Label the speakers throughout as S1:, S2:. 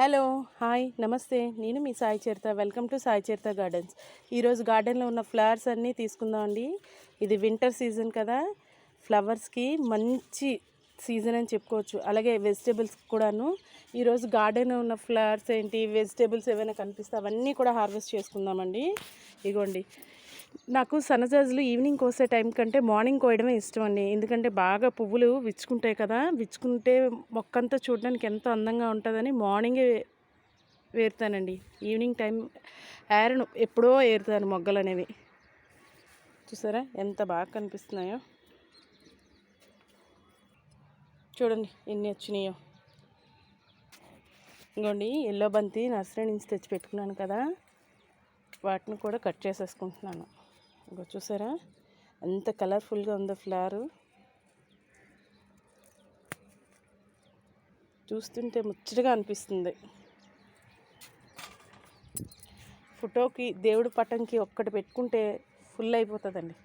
S1: Hello hi నమస్తే నేను మీ Sai Charitha welcome to Sai Charitha gardens. ఈరోజు గార్డెన్లో ఉన్న ఫ్లవర్స్ అన్నీ తీసుకుందాం అండి. ఇది వింటర్ సీజన్ కదా, ఫ్లవర్స్కి మంచి సీజన్ అని చెప్పుకోవచ్చు. అలాగే వెజిటేబుల్స్ కూడాను. ఈరోజు గార్డెన్లో ఉన్న ఫ్లవర్స్ ఏంటి, వెజిటేబుల్స్ ఏమైనా కనిపిస్తే అవన్నీ కూడా హార్వెస్ట్ చేసుకుందామండి. ఇగోండి, నాకు సన్నజాజులు ఈవినింగ్ కోసే టైం కంటే మార్నింగ్ కోయడమే ఇష్టం అండి. ఎందుకంటే బాగా పువ్వులు విచ్చుకుంటాయి కదా, విచ్చుకుంటే మొక్కంతా చూడడానికి ఎంతో అందంగా ఉంటుందని మార్నింగే ఏరుతానండి. ఈవినింగ్ టైం ఏరను, ఎప్పుడో ఏరుతాను మొగ్గలు అనేవి. చూసారా ఎంత బాగా కనిపిస్తున్నాయో, చూడండి ఎన్ని వచ్చినాయో. ఇంకోండి ఎల్లో బంతి నర్సరీ నుంచి తెచ్చి పెట్టుకున్నాను కదా, వాటిని కూడా కట్ చేసేసుకుంటున్నాను. ఇంకో చూసారా ఎంత కలర్ఫుల్గా ఉందో ఫ్లవరు, చూస్తుంటే ముచ్చటగా అనిపిస్తుంది. ఫోటోకి దేవుడి పటంకి ఒక్కటి పెట్టుకుంటే ఫుల్ అయిపోతుందండి.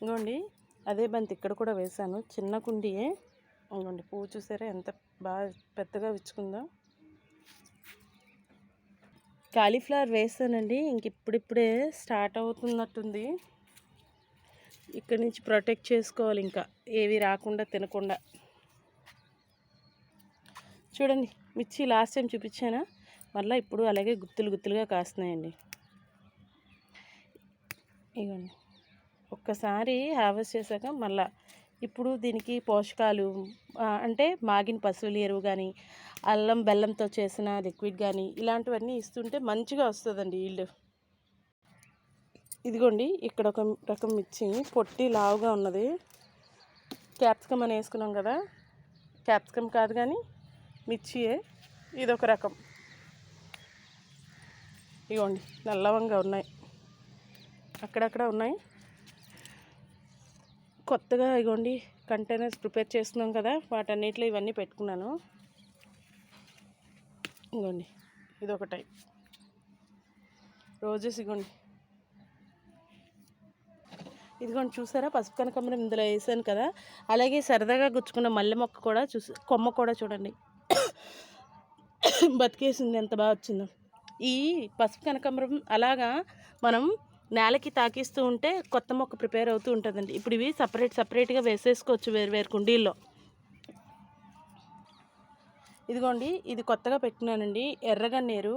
S1: ఇంకోండి అదే బంతి ఇక్కడ కూడా వేశాను, చిన్న కుండియే. ఇంకోండి పువ్వు చూసారా ఎంత బాగా పెద్దగా విచ్చుకుందో. కాలీఫ్లవర్ వేస్తానండి, ఇంక ఇప్పుడిప్పుడే స్టార్ట్ అవుతున్నట్టుంది. ఇక్కడి నుంచి ప్రొటెక్ట్ చేసుకోవాలి, ఇంకా ఏవి రాకుండా తినకుండా. చూడండి మిర్చి లాస్ట్ టైం చూపించానా, మళ్ళీ ఇప్పుడు అలాగే గుత్తులు గుత్తులుగా కాస్తున్నాయండి. ఇవ్వండి, ఒక్కసారి హార్వెస్ట్ చేశాక మళ్ళీ ఇప్పుడు దీనికి పోషకాలు అంటే మాగిన పశువుల ఎరువు కానీ, అల్లం బెల్లంతో చేసిన లిక్విడ్ కానీ ఇలాంటివన్నీ ఇస్తుంటే మంచిగా వస్తుందండి ఈల్డ్. ఇదిగోండి ఇక్కడ ఒక రకం మిర్చి పొట్టి లావుగా ఉన్నది, క్యాప్సికమ్ అని వేసుకున్నాం కదా, క్యాప్సికమ్ కాదు కానీ మిర్చియే. ఇదొక రకం. ఇగోండి నల్లవంగా ఉన్నాయి, అక్కడక్కడ ఉన్నాయి. కొత్తగా ఇగోండి కంటైనర్స్ ప్రిపేర్ చేస్తున్నాం కదా, వాటన్నిటిలో ఇవన్నీ పెట్టుకున్నాను. ఇగోండి ఇదొక టైప్ రోజెస్. ఇదిగోండి చూసారా పసుపు కనకాంబరం ఇందులో వేసాను కదా, అలాగే సరదాగా గుచ్చుకున్న మల్లె మొక్క కూడా కొమ్మ కూడా చూడండి బతికేసింది, ఎంత బాగా వచ్చిందో. ఈ పసుపు కనకాంబరం అలాగా మనం నేలకి తాకిస్తూ ఉంటే కొత్త మొక్క ప్రిపేర్ అవుతూ ఉంటుందండి. ఇప్పుడు ఇవి సపరేట్గా వేసేసుకోవచ్చు వేరు కుండీల్లో. ఇదిగోండి ఇది కొత్తగా పెట్టినానండి, ఎర్రగన్నేరు.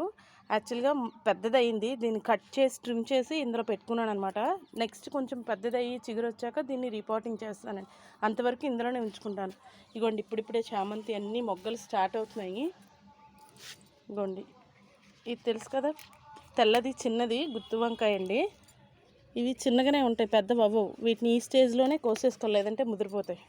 S1: యాక్చువల్గా పెద్దదయ్యింది, దీన్ని కట్ చేసి ట్రిమ్ చేసి ఇందులో పెట్టుకున్నాను అనమాట. నెక్స్ట్ కొంచెం పెద్దదయ్యి చిగురు వచ్చాక దీన్ని రీపాటింగ్ చేస్తానండి, అంతవరకు ఇందులోనే ఉంచుకుంటాను. ఇగోండి ఇప్పుడిప్పుడే చామంతి అన్నీ మొగ్గలు స్టార్ట్ అవుతున్నాయి. ఇగోండి ఇది తెలుసు కదా, తెల్లది చిన్నది గుత్తి వంకాయ అండి. ఇవి చిన్నగానే ఉంటాయి, పెద్ద అవ్వవు. వీటిని ఈ స్టేజ్లోనే కోసేసుకోలేదంటే ముదిరిపోతాయి.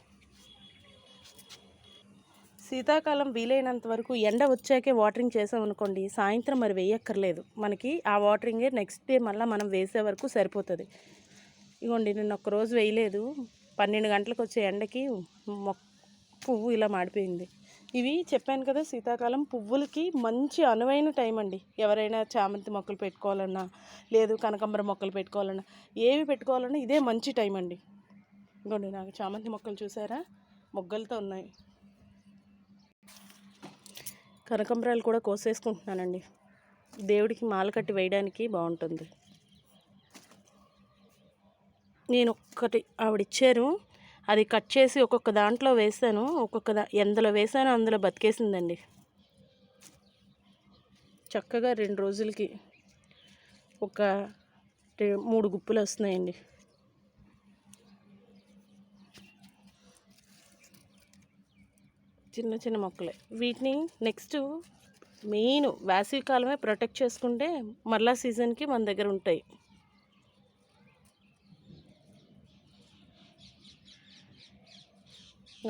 S1: శీతాకాలం వీలైనంత వరకు ఎండ వచ్చాకే వాటరింగ్ చేసామనుకోండి, సాయంత్రం మరి వేయక్కర్లేదు, మనకి ఆ వాటరింగే నెక్స్ట్ డే మళ్ళీ మనం వేసే వరకు సరిపోతుంది. ఇగోండి నేను ఒక్కరోజు వేయలేదు, 12 గంటలకు వచ్చే ఎండకి పువ్వు ఇలా మాడిపోయింది. ఇవి చెప్పాను కదా, శీతాకాలం పువ్వులకి మంచి అనువైన టైం అండి. ఎవరైనా చామంతి మొక్కలు పెట్టుకోవాలన్నా, లేదు కనకాంబరం మొక్కలు పెట్టుకోవాలన్నా, ఏవి పెట్టుకోవాలన్నా ఇదే మంచి టైం అండి. ఇగోండి నాకు చామంతి మొక్కలు చూసారా మొగ్గలతో ఉన్నాయి. కనకాంబరాలు కూడా కోసేసుకుంటున్నానండి, దేవుడికి మాల కట్టి వేయడానికి బాగుంటుంది. నేను ఒక్కటి ఆవిడిచ్చారు, అది కట్ చేసి ఒక్కొక్క దాంట్లో వేసాను, ఎందులో వేసానో అందులో బతికేసిందండి. చక్కగా 2 రోజులకి ఒక 3 గుప్పులు వస్తున్నాయండి. చిన్న చిన్న మొక్కలే. వీటిని నెక్స్ట్ మెయిన్ వేసవి కాలమే ప్రొటెక్ట్ చేసుకుంటే మళ్ళా సీజన్కి మన దగ్గర ఉంటాయి.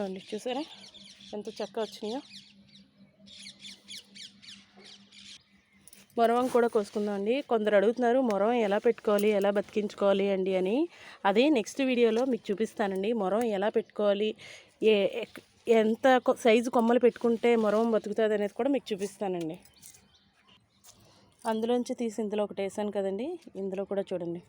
S1: అండి చూసారా ఎంత చక్కగా వచ్చినాయో. మొరవం కూడా కోసుకుందాం అండి. కొందరు అడుగుతున్నారు మొరవం ఎలా పెట్టుకోవాలి, ఎలా బతికించుకోవాలి అండి అని. అది నెక్స్ట్ వీడియోలో మీకు చూపిస్తానండి. మొరవం ఎలా పెట్టుకోవాలి, ఎంత సైజు కొమ్మలు పెట్టుకుంటే మొరవం బతుకుతుంది అనేది కూడా మీకు చూపిస్తానండి. అందులోంచి తీసి ఇందులో ఒకటి వేసాను కదండి, ఇందులో కూడా చూడండి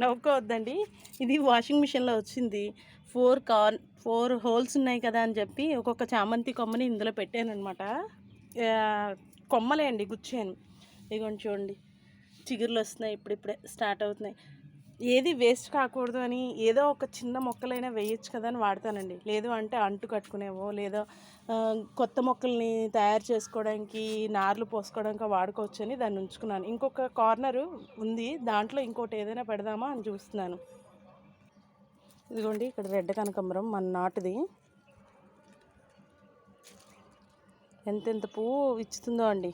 S1: నవ్వుకోవద్దండి. ఇది వాషింగ్ మిషన్లో వచ్చింది. 4 హోల్స్ ఉన్నాయి కదా అని చెప్పి ఒక్కొక్క చామంతి కొమ్మని ఇందులో పెట్టానమాట. కొమ్మలే అండి, గుచ్చాను. ఇదిగోండి చూడండి, చిగుర్లు వస్తున్నాయి, ఇప్పుడిప్పుడే స్టార్ట్ అవుతున్నాయి. ఏది వేస్ట్ కాకూడదు అని ఏదో ఒక చిన్న మొక్కలైనా వేయచ్చు కదా అని వాడతానండి. లేదు అంటే అంటు కట్టుకునేవో, లేదా కొత్త మొక్కల్ని తయారు చేసుకోవడానికి, నార్లు పోసుకోవడానికి వాడుకోవచ్చు అని దాన్ని ఉంచుకున్నాను. ఇంకొక కార్నరు ఉంది, దాంట్లో ఇంకోటి ఏదైనా పెడదామా అని చూస్తున్నాను. ఇదిగోండి, ఇక్కడ రెడ్ కనకాంబరం మన నాటుది. ఎంతెంత పువ్వు ఇచ్చుతుందో అండి.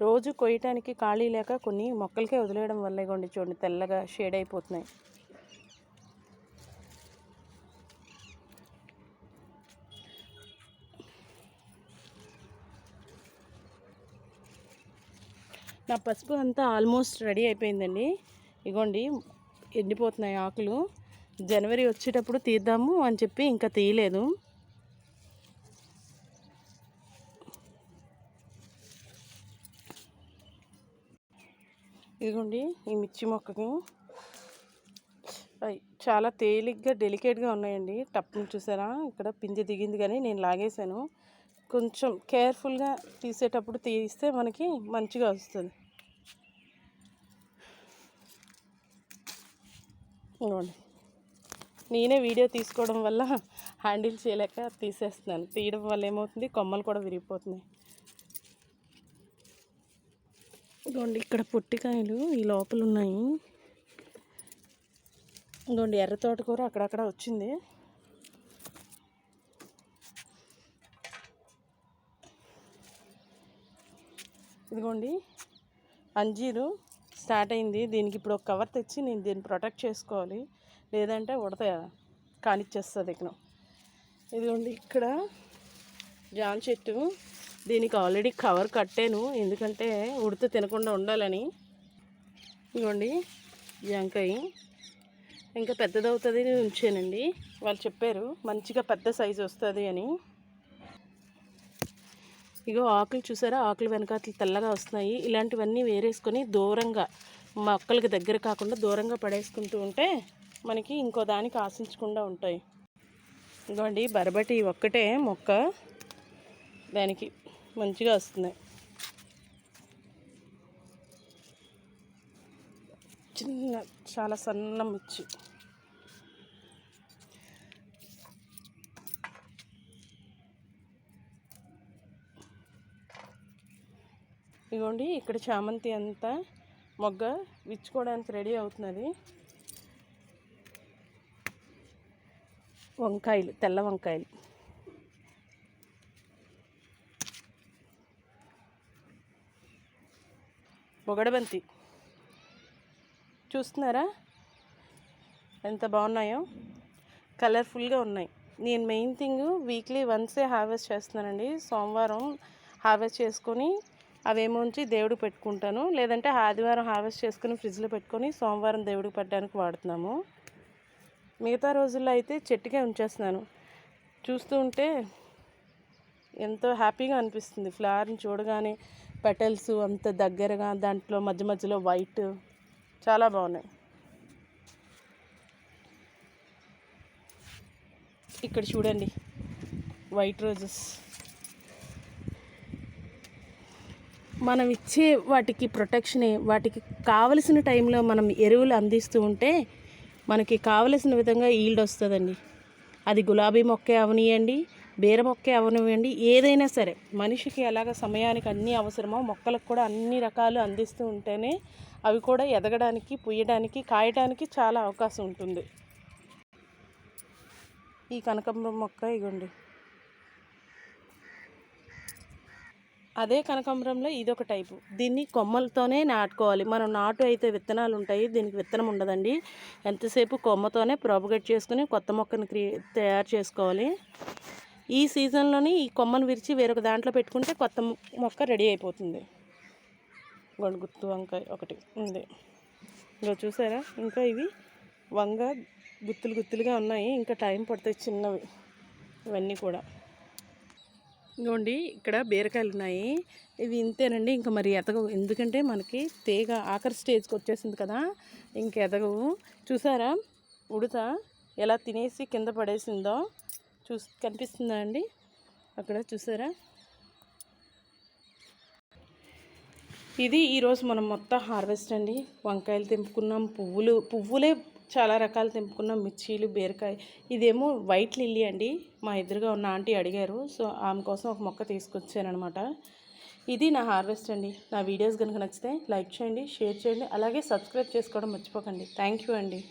S1: రోజు కొయ్యటానికి ఖాళీ లేక కొన్ని మొక్కలకే వదిలేయడం వల్ల ఇగోండి చూడండి, తెల్లగా షేడ్ అయిపోతున్నాయి. నా పసుపు అంతా ఆల్మోస్ట్ రెడీ అయిపోయిందండి. ఇగోండి ఎండిపోతున్నాయి ఆకులు. జనవరి వచ్చేటప్పుడు తీద్దాము అని చెప్పి ఇంకా తీయలేదు. ఇదిగోండి ఈ మిర్చి మొక్కకి చాలా తేలిగ్గా డెలికేట్గా ఉన్నాయండి. టప్పును చూసారా, ఇక్కడ పింజ దిగింది కానీ నేను లాగేశాను. కొంచెం కేర్ఫుల్గా తీసేటప్పుడు తీస్తే మనకి మంచిగా వస్తుంది. ఇదిగోండి, నేనే వీడియో తీసుకోవడం వల్ల హ్యాండిల్ చేయలేక తీసేస్తున్నాను. తీయడం వల్ల ఏమవుతుంది, కొమ్మలు కూడా విరిగిపోతున్నాయి. ఇదిగోండి ఇక్కడ పొట్టికాయలు ఈ లోపల ఉన్నాయి. ఇదిగోండి ఎర్ర తోటకూర అక్కడక్కడ వచ్చింది. ఇదిగోండి అంజీరు స్టార్ట్ అయింది. దీనికి ఇప్పుడు ఒక కవర్ తెచ్చి నేను దీన్ని ప్రొటెక్ట్ చేసుకోవాలి, లేదంటే ఉడత కానిచ్చేస్తుంది ఇక్కడ. ఇదిగోండి ఇక్కడ జామ చెట్టు, దీనికి ఆల్రెడీ కవర్ కట్టాను ఎందుకంటే ఉడత తినకుండా ఉండాలని. ఇదిగోండి జాంకాయ ఇంకా పెద్దదవుతుంది ఉంచానండి. వాళ్ళు చెప్పారు మంచిగా పెద్ద సైజు వస్తుంది అని. ఇగో ఆకులు చూసారా, ఆకులు వెనకాతలు తెల్లగా వస్తున్నాయి. ఇలాంటివన్నీ వేరేసుకొని దూరంగా, మొక్కలకి దగ్గర కాకుండా దూరంగా పడేసుకుంటూ ఉంటే మనకి ఇంకో దానికి ఆశించకుండా ఉంటాయి. ఇదిగోండి బరబటి ఒక్కటే మొక్క, దానికి మంచిగా వస్తున్నాయి. చిన్న చాలా సన్న మిర్చి. ఇదిగోండి ఇక్కడ చామంతి అంతా మొగ్గ విచ్చుకోవడానికి రెడీ అవుతున్నది. వంకాయలు, తెల్ల వంకాయలు. బొగడబంతి చూస్తున్నారా ఎంత బాగున్నాయో, కలర్ఫుల్గా ఉన్నాయి. నేను మెయిన్ థింగ్ వీక్లీ వన్సే హార్వెస్ట్ చేస్తున్నానండి. సోమవారం హార్వెస్ట్ చేసుకొని అవేమో ఉంచి దేవుడికి పెట్టుకుంటాను, లేదంటే ఆదివారం హార్వెస్ట్ చేసుకుని ఫ్రిడ్జ్లో పెట్టుకొని సోమవారం దేవుడికి పెట్టడానికి వాడుతున్నాము. మిగతా రోజుల్లో అయితే చెట్టుకే ఉంచేస్తున్నాను. చూస్తూ ఉంటే ఎంతో హ్యాపీగా అనిపిస్తుంది. ఫ్లవర్ని చూడగానే పెటల్స్ అంత దగ్గరగా, దాంట్లో మధ్య మధ్యలో వైట్, చాలా బాగున్నాయి. ఇక్కడ చూడండి వైట్ రోజెస్. మనం ఇచ్చే వాటికి ప్రొటెక్షనే, వాటికి కావలసిన టైంలో మనం ఎరువులు అందిస్తూ ఉంటే మనకి కావలసిన విధంగా ఈల్డ్ వస్తుందండి. అది గులాబీ మొక్కే అవనియండి, బీర మొక్కే అవనివ్వండి, ఏదైనా సరే మనిషికి ఎలాగ సమయానికి అన్నీ అవసరమో మొక్కలకు కూడా అన్ని రకాలు అందిస్తూ ఉంటేనే అవి కూడా ఎదగడానికి, పుయ్యడానికి, కాయడానికి చాలా అవకాశం ఉంటుంది. ఈ కనకాంబరం మొక్క ఇగోండి, అదే కనకాంబరంలో ఇదొక టైపు. దీన్ని కొమ్మలతోనే నాటుకోవాలి. మనం నాటు అయితే విత్తనాలు ఉంటాయి, దీనికి విత్తనం ఉండదండి. ఎంతసేపు కొమ్మతోనే ప్రాపగేట్ చేసుకుని కొత్త మొక్కను తయారు చేసుకోవాలి. ఈ సీజన్లోని ఈ కొమ్మను విరిచి వేరొక దాంట్లో పెట్టుకుంటే కొత్త మొక్క రెడీ అయిపోతుంది. గుత్తు వంకాయ ఒకటి ఉంది, ఇంకా చూసారా, ఇంకా ఇవి వంగ గుత్తులుగా ఉన్నాయి. ఇంకా టైం పడుతుంది చిన్నవి ఇవన్నీ కూడా. ఇంకోండి ఇక్కడ బీరకాయలు ఉన్నాయి. ఇవి ఇంతేనండి, ఇంకా మరి ఎదగవు. ఎందుకంటే మనకి తీగ ఆఖరి స్టేజ్కి వచ్చేసింది కదా, ఇంక ఎదగవు. చూసారా ఉడత ఎలా తినేసి కింద పడేసిందో? కనిపిస్తుందా అండి అక్కడ? చూసారా? ఇది ఈరోజు మనం మొత్తం హార్వెస్ట్ అండి. వంకాయలు తెంపుకున్నాం, పువ్వులే చాలా రకాలు తెంపుకున్నాం, మిర్చీలు, బీరకాయ. ఇదేమో వైట్ లిల్లీ అండి. మా ఎదురుగా ఉన్న ఆంటీ అడిగారు, సో ఆమె కోసం ఒక మొక్క తీసుకొచ్చానమాట. ఇది నా హార్వెస్ట్ అండి. నా వీడియోస్ కనుక నచ్చితే లైక్ చేయండి, షేర్ చేయండి, అలాగే సబ్స్క్రైబ్ చేసుకోవడం మర్చిపోకండి. థ్యాంక్ యూ అండి.